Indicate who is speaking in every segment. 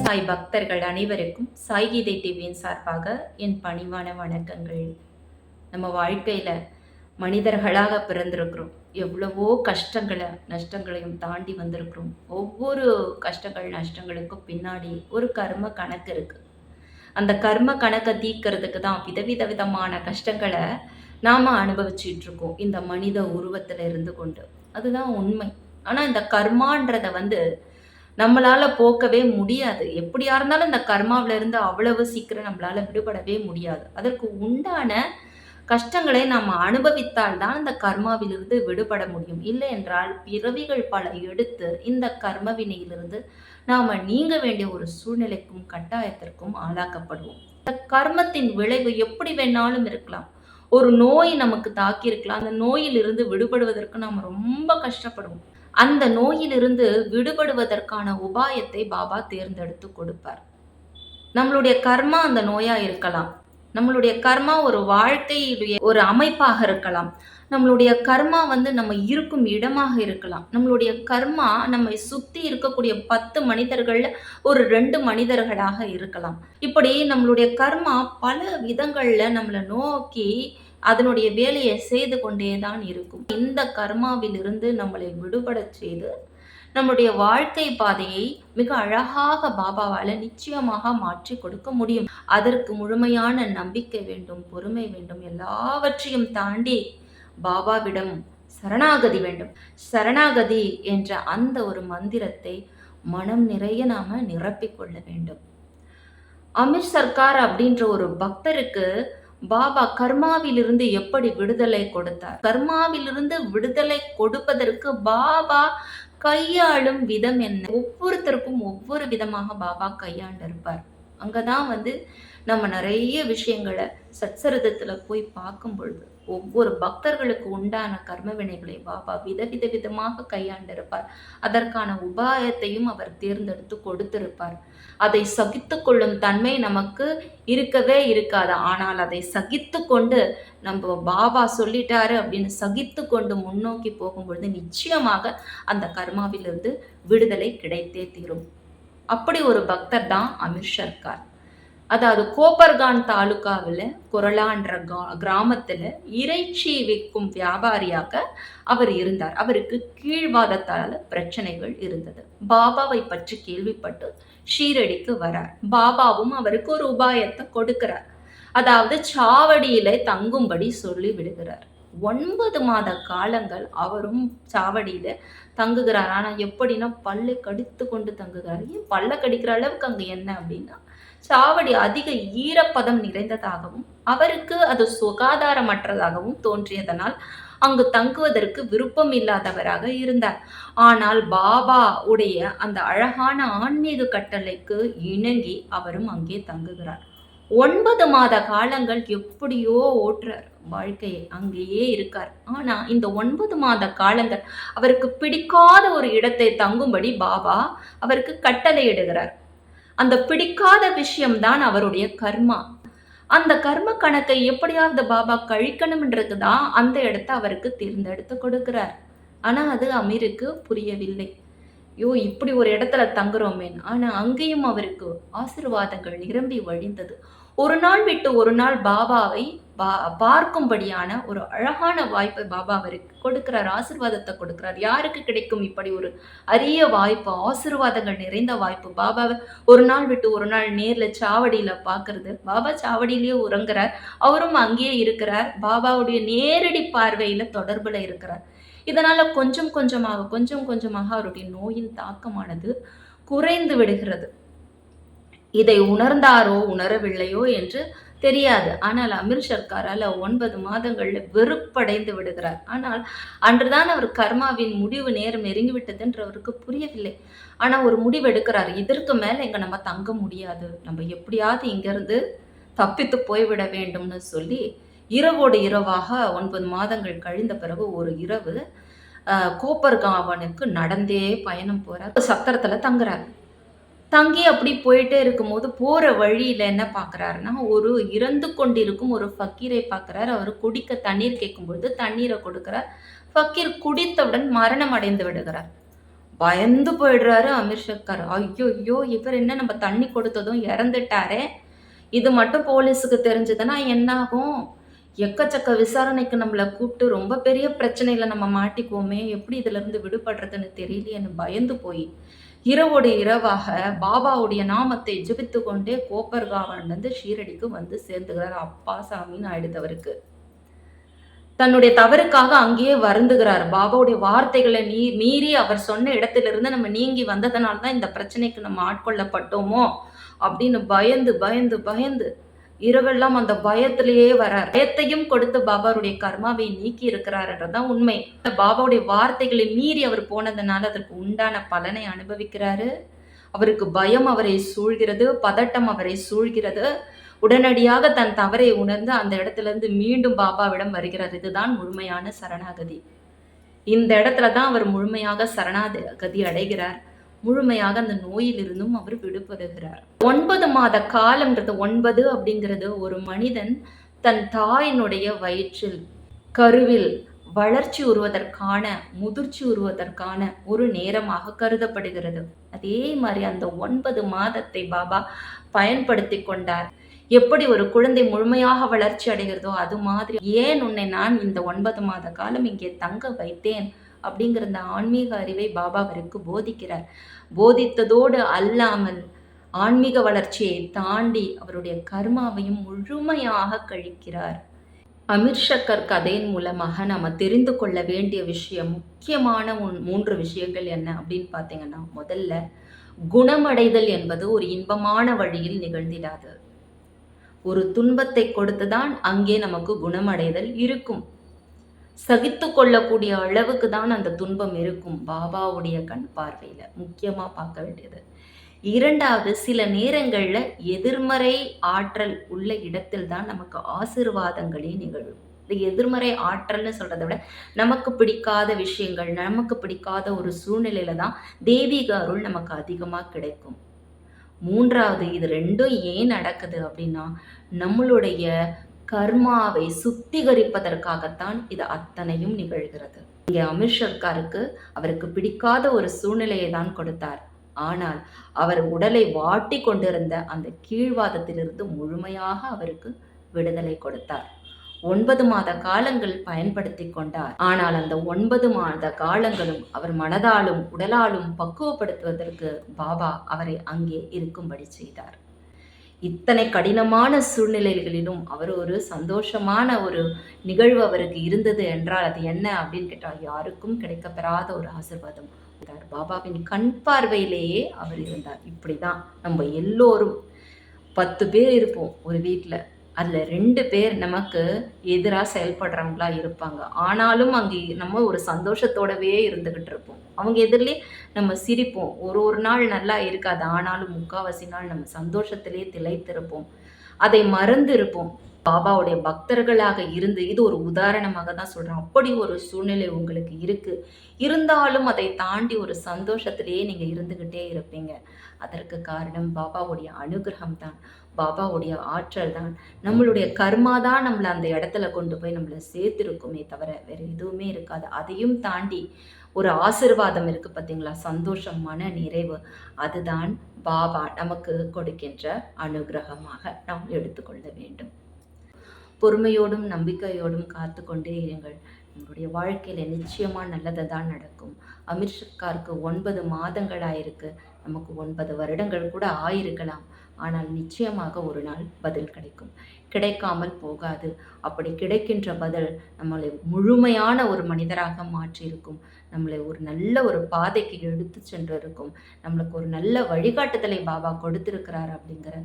Speaker 1: சாய் பக்தர்கள் அனைவருக்கும் சாய் கீதை டிவியின் சார்பாக என் பணிவான வணக்கங்கள். நம்ம வாழ்க்கையில மனிதர்களாக பிறந்திருக்கிறோம். எவ்வளவோ கஷ்டங்களை நஷ்டங்களையும் தாண்டி வந்திருக்கிறோம். ஒவ்வொரு கஷ்டங்கள் நஷ்டங்களுக்கும் பின்னாடி ஒரு கர்ம கணக்கு இருக்கு. அந்த கர்ம கணக்கை தீர்க்கறதுக்கு தான் விதவிதமான கஷ்டங்களை நாம அனுபவிச்சுட்டு இருக்கோம் இந்த மனித உருவத்துல இருந்து கொண்டு. அதுதான் உண்மை. ஆனா இந்த கர்மான்றத நம்மளால போக்கவே முடியாது. எப்படியா இருந்தாலும் இந்த கர்மாவில இருந்து அவ்வளவு சீக்கிரம் நம்மளால விடுபடவே முடியாது. அதற்கு உண்டான கஷ்டங்களை நாம் அனுபவித்தால் தான் இந்த கர்மாவிலிருந்து விடுபட முடியும். இல்லை என்றால் பிறவிகள் பல எடுத்து இந்த கர்ம வினையிலிருந்து நாம நீங்க வேண்டிய ஒரு சூழ்நிலைக்கும் கட்டாயத்திற்கும் ஆளாக்கப்படுவோம். இந்த கர்மத்தின் விளைவு எப்படி வேணாலும் இருக்கலாம். ஒரு நோய் நமக்கு தாக்கி இருக்கலாம். அந்த நோயிலிருந்து விடுபடுவதற்கு நாம் ரொம்ப கஷ்டப்படுவோம். அந்த நோயிலிருந்து விடுபடுவதற்கான உபாயத்தை பாபா தேர்ந்தெடுத்து கொடுப்பார். நம்மளுடைய கர்மா அந்த நோயா இருக்கலாம். நம்மளுடைய கர்மா ஒரு வாழ்க்கையுடைய ஒரு அமைப்பாக இருக்கலாம். நம்மளுடைய கர்மா நம்ம இருக்கும் இடமாக இருக்கலாம். நம்மளுடைய கர்மா நம்மை சுத்தி இருக்கக்கூடிய 10 மனிதர்கள்ல ஒரு 2 மனிதர்களாக இருக்கலாம். இப்படி நம்மளுடைய கர்மா பல விதங்கள்ல நம்மளை நோக்கி அதனுடைய வேலையை செய்து கொண்டேதான் இருக்கும். இந்த கர்மாவிலிருந்து நம்மளை விடுபட செய்து நம்முடைய வாழ்க்கை பாதையை மிக அழகாக பாபாவால நிச்சயமாக மாற்றி கொடுக்க முடியும். அதற்கு முழுமையான நம்பிக்கை வேண்டும், பொறுமை வேண்டும், எல்லாவற்றையும் தாண்டி பாபாவிடம் சரணாகதி வேண்டும். சரணாகதி என்ற அந்த ஒரு மந்திரத்தை மனம் நிறைய நாம நிரப்பிக்கொள்ள வேண்டும். அமீர் சர்க்கார் அப்படின்ற ஒரு பக்தருக்கு பாபா கர்மாவிலிருந்து எப்படி விடுதலை கொடுத்தார்? கர்மாவிலிருந்து விடுதலை கொடுப்பதற்கு பாபா கையாளும் விதம் என்ன? ஒவ்வொருத்தருக்கும் ஒவ்வொரு விதமாக பாபா கையாண்டிருப்பார். அங்கதான் நம்ம நிறைய விஷயங்களை சச்சரிதத்துல போய் பார்க்கும் பொழுது ஒவ்வொரு பக்தர்களுக்கு உண்டான கர்ம வினைகளை பாபா விதமாக கையாண்டிருப்பார். அதற்கான உபாயத்தையும் அவர் தேர்ந்தெடுத்து கொடுத்திருப்பார். அதை சகித்து கொள்ளும் தன்மை நமக்கு இருக்கவே இருக்காது. ஆனால் அதை சகித்து கொண்டு நம்ம பாபா சொல்லிட்டாரு அப்படின்னு சகித்து கொண்டு முன்னோக்கி போகும்பொழுது நிச்சயமாக அந்த கர்மாவிலிருந்து விடுதலை கிடைத்தே தீரும். அப்படி ஒரு பக்தர் தான் அமீர் சர்க்கார். அதாவது கோப்பர்கான் தாலுகாவில் கொரலான்ற கிராமத்துல இறைச்சி விற்கும் வியாபாரியாக அவர் இருந்தார். அவருக்கு கீழ்வாதத்தால பிரச்சனைகள் இருந்தது. பாபாவை பற்றி கேள்விப்பட்டு ஷீரடிக்கு வரார். பாபாவும் அவருக்கு ஒரு உபாயத்தை கொடுக்கிறார். அதாவது சாவடியில தங்கும்படி சொல்லி விடுகிறார். 9 மாத காலங்கள் அவரும் சாவடியில தங்குகிறார். ஆனா எப்படின்னா பல்லை கடித்து கொண்டு தங்குகிறார். ஏன் பல்ல கடிக்கிற அளவுக்கு அங்க என்ன அப்படின்னா, சாவடி அதிக ஈரப்பதம் நிறைந்ததாகவும் அவருக்கு அது சுகாதாரமற்றதாகவும் தோன்றியதனால் அங்கு தங்குவதற்கு விருப்பம் இல்லாதவராக இருந்தார். ஆனால் பாபா உடைய அந்த அழகான ஆன்மீக கட்டளைக்கு இணங்கி அவரும் அங்கே தங்குகிறார். 9 மாத காலங்கள் எப்படியோ ஓட்டுறார் வாழ்க்கையை, அங்கேயே இருக்கார். ஆனா இந்த 9 மாத காலங்கள் அவருக்கு பிடிக்காத ஒரு இடத்தை தங்கும்படி பாபா அவருக்கு கட்டளையிடுகிறார். அந்த பிடிக்காத விஷயம்தான் அவருடைய கர்மா. அந்த கர்ம கணக்கை எப்படியாவது பாபா கழிக்கணும்ன்றது தான் அந்த இடத்தை அவருக்கு தேர்ந்தெடுத்து கொடுக்கிறார். ஆனா அது அமீருக்கு புரியவில்லை. இப்படி ஒரு இடத்துல தங்குறோமே. ஆனா அங்கேயும் அவருக்கு ஆசீர்வாதங்கள் நிரம்பி வழிந்தது. ஒரு நாள் விட்டு ஒரு நாள் பாபாவை பார்க்கும்படியான ஒரு அழகான வாய்ப்பை பாபா அவருக்கு கொடுக்கிறார். ஆசீர்வாதத்தை கொடுக்கிறார். யாருக்கு கிடைக்கும் இப்படி ஒரு அரிய வாய்ப்பு, ஆசீர்வாதங்கள் நிறைந்த வாய்ப்பு? பாபாவை ஒரு நாள் விட்டு ஒரு நாள் நேர்ல சாவடியில பாக்குறது. பாபா சாவடியிலேயே உறங்குறார். அவரும் அங்கேயே இருக்கிறார். பாபாவுடைய நேரடி பார்வையில தொடர்புல இருக்கிறார். இதனால கொஞ்சம் கொஞ்சமாக அவருடைய நோயின் தாக்கமானது குறைந்து விடுகிறது. இதை உணர்ந்தாரோ உணரவில்லையோ என்று தெரியாது. ஆனால் அமீர் சர்க்காரால் 9 மாதங்கள்ல வெறுப்படைந்து விடுகிறார். ஆனால் அன்றுதான் அவர் கர்மாவின் முடிவு நேரம் நெருங்கிவிட்டது என்று அவருக்கு புரியவில்லை. ஆனா ஒரு முடிவு எடுக்கிறார். இதற்கு மேல இங்க நம்ம தங்க முடியாது, நம்ம எப்படியாவது இங்கிருந்து தப்பித்து போய்விட வேண்டும்னு சொல்லி இரவோடு இரவாக 9 மாதங்கள் கழிந்த பிறகு ஒரு இரவு கோப்பர்காவனுக்கு நடந்தே பயணம் போறார். சத்திரத்துல தங்குறார். தங்கி அப்படி போயிட்டே இருக்கும்போது போற வழியில என்ன பாக்குறாருன்னா, ஒரு இறந்து கொண்டிருக்கும் ஒரு ஃபக்கீரை பார்க்கிறார். அவர் குடிக்க தண்ணீர் கேட்கும்பொழுது தண்ணீரை கொடுக்கிறார். ஃபக்கீர் குடித்தவுடன் மரணம் அடைந்து விடுகிறார். பயந்து போயிடுறாரு அமீர் சர்க்கார். ஐயோ, இவர் என்ன நம்ம தண்ணி கொடுத்ததும் இறந்துட்டாரே, இது மட்டும் போலீஸுக்கு தெரிஞ்சதுன்னா என்ன ஆகும்? எக்கச்சக்க விசாரணைக்கு நம்மள கூப்பிட்டு ரொம்ப பெரிய பிரச்சனையில நம்ம மாட்டிக்குவோமே, எப்படி இதிலிருந்து விடுபடுறதுன்னு தெரியலையேன்னு பயந்து போய் இரவோடு இரவாக பாபாவுடைய நாமத்தை ஜெபித்து கொண்டே கோப்பர்காவன்லேருந்து ஷீரடிக்கு வந்து சேர்ந்துகிறார். அப்பா சாமின்னு ஆயிடுது அவருக்கு. தன்னுடைய தவறுக்காக அங்கேயே வருந்துகிறார். பாபாவுடைய வார்த்தைகளை மீறி அவர் சொன்ன இடத்திலிருந்து நம்ம நீங்கி வந்ததுனால தான் இந்த பிரச்சனைக்கு நம்ம ஆட்கொள்ளப்பட்டோமோ அப்படின்னு பயந்து பயந்து பயந்து இரவெல்லாம் அந்த பயத்திலேயே வரார். பயத்தையும் கொடுத்து பாபாவுடைய கர்மாவை நீக்கி இருக்கிறார்ன்றதான் உண்மை. பாபாவுடைய வார்த்தைகளை மீறி அவர் போனதுனால அதற்கு உண்டான பலனை அனுபவிக்கிறாரு. அவருக்கு பயம் அவரை சூழ்கிறது, பதட்டம் அவரை சூழ்கிறது. உடனடியாக தன் தவறை உணர்ந்து அந்த இடத்திலிருந்து மீண்டும் பாபாவிடம் வருகிறார். இதுதான் முழுமையான சரணாகதி. இந்த இடத்துல தான் அவர் முழுமையாக சரணாகதி அடைகிறார். முழுமையாக அந்த நோயிலிருந்தும் அவர் விடுபடுகிறார். 9 மாத காலம்ன்றது 9 அப்படிங்கிறது ஒரு மனிதன் தன் தாயினுடைய வயிற்றில் கருவில் வளர்ச்சி உருவதற்கான முதிர்ச்சி உருவதற்கான ஒரு நேரமாக கருதப்படுகிறது. அதே மாதிரி அந்த 9 மாதத்தை பாபா பயன்படுத்தி கொண்டார். எப்படி ஒரு குழந்தை முழுமையாக வளர்ச்சி அடைகிறதோ அது மாதிரி ஏன் உன்னை நான் இந்த 9 மாத காலம் இங்கே தங்க வைத்தேன் அப்படிங்கிற இந்த ஆன்மீக அறிவை பாபா அவருக்கு போதிக்கிறார். போதித்ததோடு அல்லாமல் ஆன்மீக வளர்ச்சியை தாண்டி அவருடைய கர்மாவையும் முழுமையாக கழிக்கிறார். அமீர் சர்க்கார் கதையின் மூலமாக நம்ம தெரிந்து கொள்ள வேண்டிய விஷயம், முக்கியமான 3 விஷயங்கள் என்ன அப்படின்னு பார்த்தீங்கன்னா, முதல்ல குணமடைதல் என்பது ஒரு இன்பமான வழியில் நிகழ்ந்திடாது. ஒரு துன்பத்தை கொடுத்துதான் அங்கே நமக்கு குணமடைதல் இருக்கும். சகித்து கொள்ளக்கூடிய அளவுக்கு தான் அந்த துன்பம் இருக்கும் பாபாவுடைய கண் பார்வையில முக்கியமா பார்க்க வேண்டியது. 2வது, சில நேரங்கள்ல எதிர்மறை ஆற்றல் உள்ள இடத்தில் தான் நமக்கு ஆசீர்வாதங்களே நிகழும். இந்த எதிர்மறை ஆற்றல்னு சொல்றதை விட நமக்கு பிடிக்காத விஷயங்கள், நமக்கு பிடிக்காத ஒரு சூழ்நிலையில தான் தெய்வீக அருள் நமக்கு அதிகமா கிடைக்கும். 3வது, இது 2ம் ஏன் நடக்குது அப்படின்னா, நம்மளுடைய கர்மாவை சுத்திகரிப்பதற்காகத்தான் இது அத்தனையும் நிகழ்கிறது. இங்கே அமீர் சர்க்காருக்கு அவருக்கு பிடிக்காத ஒரு சூழ்நிலையை தான் கொடுத்தார். ஆனால் அவர் உடலை வாட்டி கொண்டிருந்த அந்த கீழ்வாதத்திலிருந்து முழுமையாக அவருக்கு விடுதலை கொடுத்தார். 9 மாத காலங்கள் பயன்படுத்தி கொண்டார். ஆனால் அந்த 9 மாத காலங்களும் அவர் மனதாலும் உடலாலும் பக்குவப்படுத்துவதற்கு பாபா அவரை அங்கே இருக்கும்படி செய்தார். இத்தனை கடினமான சூழ்நிலைகளிலும் அவர் ஒரு சந்தோஷமான ஒரு நிகழ்வு அவருக்கு இருந்தது என்றால் அது என்ன அப்படின்னு கேட்டால், யாருக்கும் கிடைக்கப்பெறாத ஒரு ஆசீர்வாதம். பாபாவின் கண் பார்வையிலேயே அவர் இருந்தார். இப்படிதான் நம்ம எல்லோரும் 10 பேர் இருப்போம் ஒரு வீட்டில், அதில் 2 பேர் நமக்கு எதிராக செயல்படுறவங்களா இருப்பாங்க. ஆனாலும் அங்கே நம்ம ஒரு சந்தோஷத்தோடவே இருந்துகிட்டு இருப்போம். அவங்க எதிரிலே நம்ம சிரிப்போம். ஒரு நாள் நல்லா இருக்காது, ஆனாலும் 3/4 நாள் நம்ம சந்தோஷத்திலே திளைத்திருப்போம். அதை மறந்து இருப்போம். பாபாவுடைய பக்தர்களாக இருந்து, இது ஒரு உதாரணமாக தான் சொல்கிறேன், அப்படி ஒரு சூழ்நிலை உங்களுக்கு இருக்குது. இருந்தாலும் அதை தாண்டி ஒரு சந்தோஷத்திலேயே நீங்கள் இருந்துக்கிட்டே இருப்பீங்க. அதற்கு காரணம் பாபாவுடைய அனுகிரகம் தான், பாபாவுடைய ஆற்றல் தான். நம்மளுடைய கர்மா தான் நம்மளை அந்த இடத்துல கொண்டு போய் நம்மளை சேர்த்திருக்குமே தவிர வேறு எதுவுமே இருக்காது. அதையும் தாண்டி ஒரு ஆசிர்வாதம் இருக்குது பார்த்தீங்களா, சந்தோஷம், மன நிறைவு. அதுதான் பாபா நமக்கு கொடுக்கின்ற அனுகிரகமாக நாம் எடுத்துக்கொள்ள வேண்டும். பொறுமையோடும் நம்பிக்கையோடும் காத்து கொண்டே இருங்கள். நம்மளுடைய வாழ்க்கையில் நிச்சயமாக நல்லது தான் நடக்கும். அமீர் சர்க்காருக்கு 9 மாதங்கள் ஆயிருக்கு, நமக்கு 9 வருடங்கள் கூட ஆயிருக்கலாம். ஆனால் நிச்சயமாக ஒரு நாள் பதில் கிடைக்கும், கிடைக்காமல் போகாது. அப்படி கிடைக்கின்ற பதில் நம்மளை முழுமையான ஒரு மனிதராக மாற்றியிருக்கும், நம்மளை ஒரு நல்ல ஒரு பாதைக்கு எடுத்து சென்று இருக்கும், நம்மளுக்கு ஒரு நல்ல வழிகாட்டுதலை பாபா கொடுத்திருக்கிறார் அப்படிங்கிற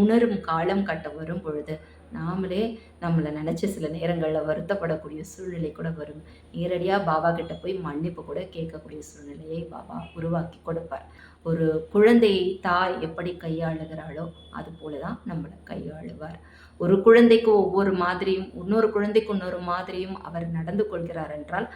Speaker 1: உணரும் காலம் கட்ட வரும் பொழுது நாமளே நம்மளை நினச்சி சில நேரங்களில் வருத்தப்படக்கூடிய சூழ்நிலை கூட வரும். நேரடியாக பாபா கிட்ட போய் மன்னிப்பு கூட கேட்கக்கூடிய சூழ்நிலையை பாபா உருவாக்கி கொடுப்பார். ஒரு குழந்தையை தாய் எப்படி கையாளுகிறாளோ அது போல தான் நம்மளை கையாளுவார். ஒரு குழந்தைக்கு ஒவ்வொரு மாதிரியும், இன்னொரு குழந்தைக்கு இன்னொரு மாதிரியும் அவர் நடந்து கொள்கிறார் என்றால்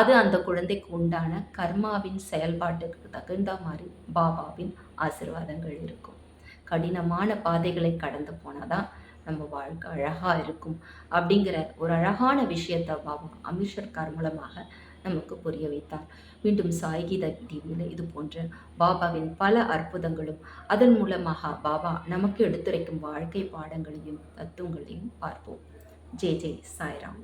Speaker 1: அது அந்த குழந்தைக்கு உண்டான கர்மாவின் செயல்பாட்டுக்கு தகுந்த மாதிரி பாபாவின் ஆசீர்வாதங்கள் இருக்கும். கடினமான பாதைகளை கடந்து போனாதான் நம்ம வாழ்க்கை அழகாக இருக்கும் அப்படிங்கிற ஒரு அழகான விஷயத்தை பாபா அமீர் சர்க்கார் மூலமாக நமக்கு புரிய வைத்தார். மீண்டும் சாய்கீதா டிவியில் இது போன்ற பாபாவின் பல அற்புதங்களும் அதன் மூலமாக பாபா நமக்கு எடுத்துரைக்கும் வாழ்க்கை பாடங்களையும் தத்துவங்களையும் பார்ப்போம். ஜெய் ஜெய் சாய்ராம்.